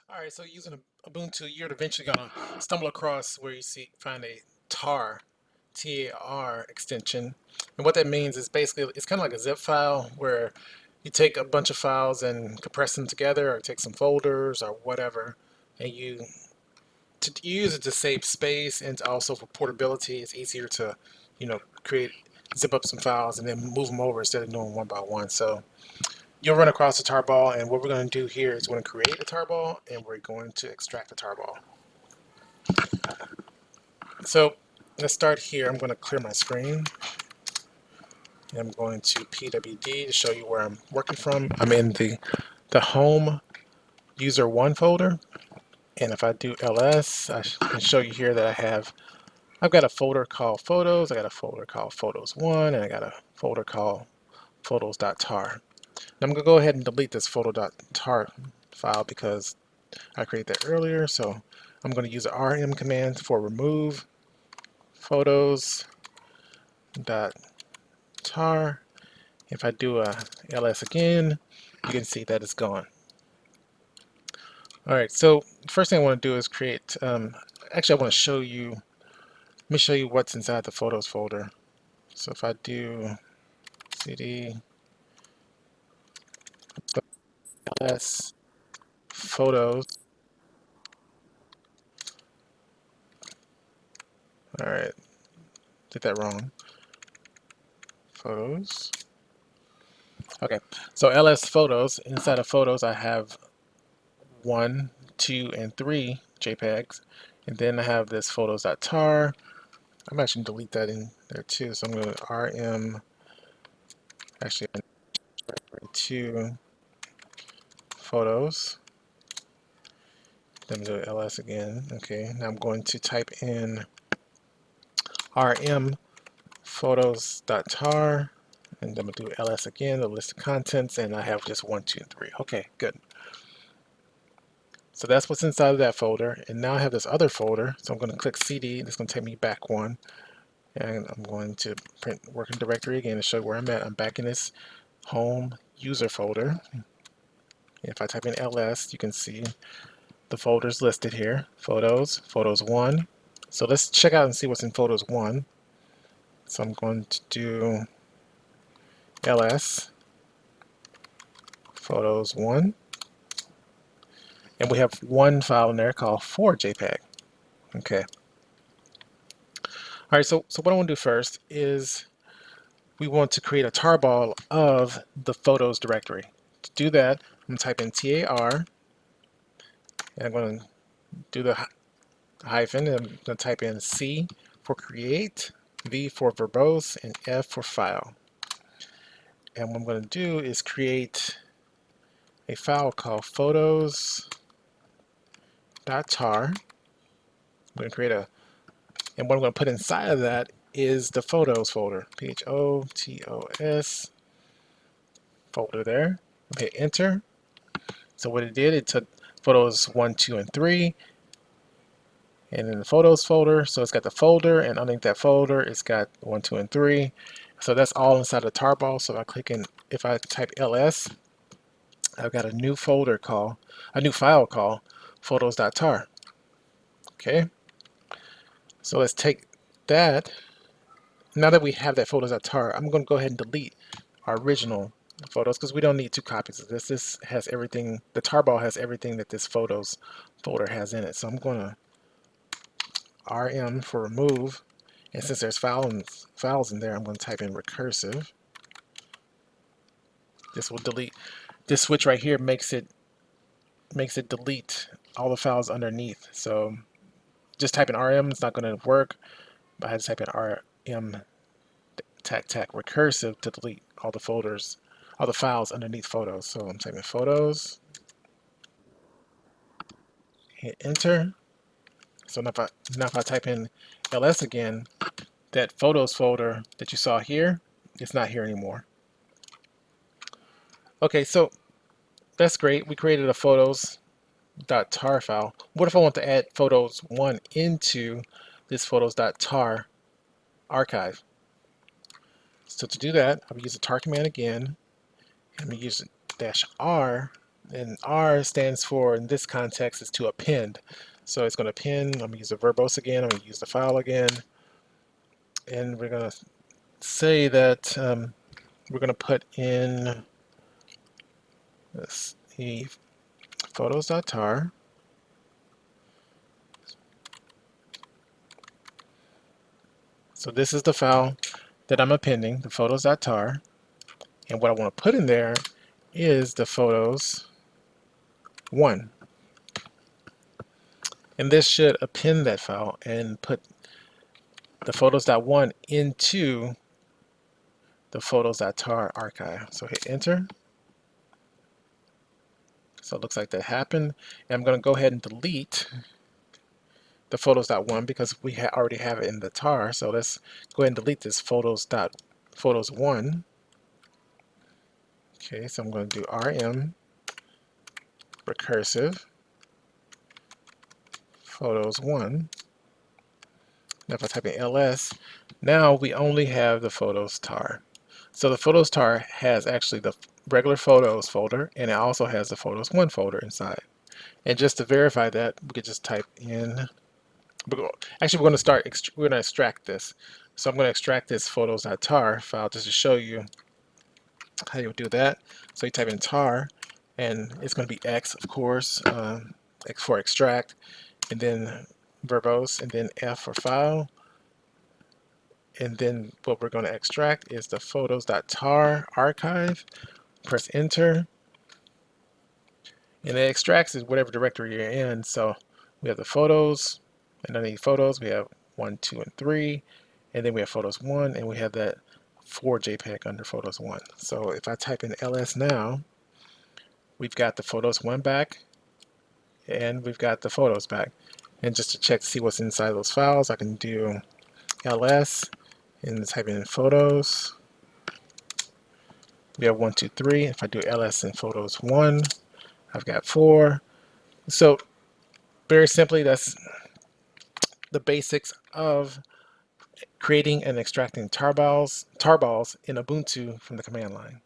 All right, so using Ubuntu, you're eventually gonna stumble across where you find a tar, TAR extension, and what that means is basically it's kind of like a zip file where you take a bunch of files and compress them together, or take some folders or whatever, and you use it to save space and also for portability. It's easier to, create zip up some files and then move them over instead of doing one by one. So you'll run across a tarball, and what we're going to do here is we're going to create a tarball and we're going to extract the tarball. So let's start here. I'm going to clear my screen. And I'm going to pwd to show you where I'm working from. I'm in the home user 1 folder, and if I do ls, I can show you here that I've got a folder called photos, I got a folder called photos1, and I got a folder called photos.tar. I'm going to go ahead and delete this photo.tar file because I created that earlier. So I'm going to use the rm command for remove photos.tar. If I do a ls again, you can see that it's gone. All right, so the first thing I want to do is create, actually I want to show you, let me show you what's inside the photos folder. So if I do cd ls photos, all right, did that wrong, photos. Okay, so ls photos, inside of photos I have 1, 2, and 3 JPEGs, and then I have this photos.tar. I'm actually going to delete that in there too, so I'm going to rm, actually, to photos, then do ls again. Okay, now I'm going to type in rm photos.tar, and then I'm going to do ls again, the list of contents, and I have just 1, 2, and 3. Okay, good. So that's what's inside of that folder, and now I have this other folder, so I'm going to click CD. It's going to take me back one, and I'm going to print working directory again to show where I'm at. I'm back in this home user folder. If I type in ls, you can see the folders listed here. Photos, photos 1. So let's check out and see what's in photos 1. So I'm going to do ls photos 1, and we have one file in there called 4JPEG. Okay. All right, so what I want to do first is we want to create a tarball of the photos directory. To do that, I'm going to type in tar, and I'm going to do the hyphen, and I'm going to type in C for create, V for verbose, and F for file. And what I'm going to do is create a file called photos.tar. I'm going to create and what I'm going to put inside of that is the photos folder, PHOTOS folder there. Hit enter. So what it did, it took photos 1, 2, and 3, and in the photos folder, so it's got the folder, and underneath that folder, it's got 1, 2, and 3. So that's all inside the tarball. So if I type ls, I've got a new file called photos.tar. Okay, so let's take that. Now that we have that photos.tar, I'm going to go ahead and delete our original photos because we don't need 2 copies of this. This has everything, the tarball has everything that this photos folder has in it. So I'm going to rm for remove, and since there's files in there, I'm going to type in recursive. This will delete. This switch right here makes it delete all the files underneath. So just type in rm, it's not going to work. But I had to type in rm tac recursive to delete all the folders, all the files underneath photos. So I'm typing photos, hit enter. So now if I type in ls again, that photos folder that you saw here, it's not here anymore. Okay, so that's great. We created a photos.tar file. What if I want to add photos 1 into this photos.tar archive? So to do that, I'm going to use the tar command again. I'm going to use -r And R stands for, in this context, is to append. So it's going to append. I'm going to use the verbose again. I'm going to use the file again. And we're going to say that we're going to put in this, the photos.tar. So this is the file that I'm appending, the photos.tar. And what I want to put in there is the photos 1. And this should append that file and put the photos.1 into the photos.tar archive. So hit enter. So it looks like that happened. And I'm going to go ahead and delete the photos.1 because we already have it in the tar. So let's go ahead and delete this photos1. Okay, so I'm going to do rm recursive photos1. Now if I type in ls, now we only have the photos tar. So the photos tar has actually the regular photos folder, and it also has the photos1 folder inside. And just to verify that, we could just type in, actually we're going to extract this. So I'm going to extract this photos.tar file just to show you how you would do that. So you type in tar, and it's going to be X, of course, X for extract, and then verbose, and then F for file. And then what we're going to extract is the photos.tar archive. Press enter, and it extracts is whatever directory you're in. So we have the photos, and underneath photos we have 1, 2, and 3, and then we have photos 1, and we have that 4 JPEG under photos 1. So if I type in ls now, we've got the photos 1 back, and we've got the photos back. And just to check to see what's inside those files, I can do ls and type in photos. We have 1, 2, 3. If I do ls in photos 1, I've got 4. So very simply, that's the basics of creating and extracting tarballs in Ubuntu from the command line.